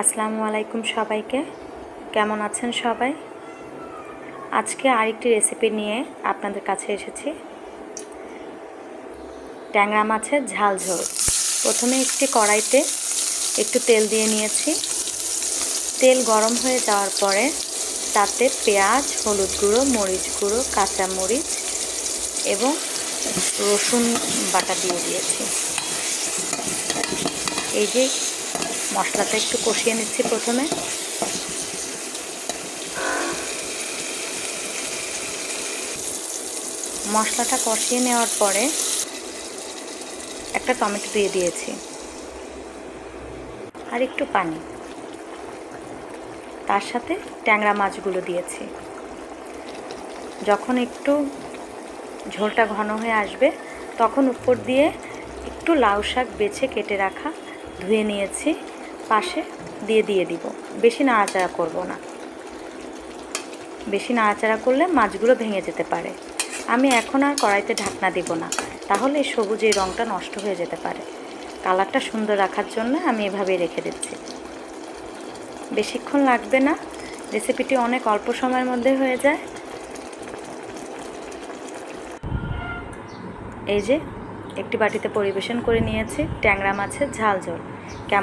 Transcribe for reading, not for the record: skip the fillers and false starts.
আসসালামু আলাইকুম সবাইকে, কেমন আছেন সবাই? আজকে আরেকটি রেসিপি নিয়ে আপনাদের কাছে এসেছি। ট্যাংরা মাছের ঝাল ঝোল। প্রথমে একটি কড়াইতে একটু তেল দিয়ে নিয়েছি। তেল গরম হয়ে যাওয়ার পরে তাতে পেঁয়াজ, হলুদ গুঁড়ো, মরিচ গুঁড়ো, কাঁচা মরিচ এবং রসুন বাটা দিয়ে দিয়েছি। এই যে মশলাটা একটু কষিয়ে নিচ্ছি। প্রথমে মশলাটা কষিয়ে নেওয়ার পরে একটা টমেটো দিয়ে দিয়েছি আর একটু পানি, তার সাথে ট্যাংরা মাছগুলো দিয়েছি। যখন একটু ঝোলটা ঘন হয়ে আসবে তখন উপর দিয়ে একটু লাউ শাক বেছে কেটে রাখা ধুয়ে নিয়েছি পাশে দিয়ে দিব। বেশি নাড়াচাড়া করব না, বেশি নাড়াচাড়া করলে মাছগুলো ভেঙে যেতে পারে। আমি এখন আর কড়াইতে ঢাকনা দিব না, তাহলে সবুজ এই রঙটা নষ্ট হয়ে যেতে পারে। কালারটা সুন্দর রাখার জন্য আমি এভাবেই রেখে দিচ্ছি। বেশিক্ষণ লাগবে না, রেসিপিটি অনেক অল্প সময়ের মধ্যে হয়ে যায়। এই যে একটি বাটিতে পরিবেশন করে নিয়েছি ট্যাংরা মাছের ঝাল ঝোল।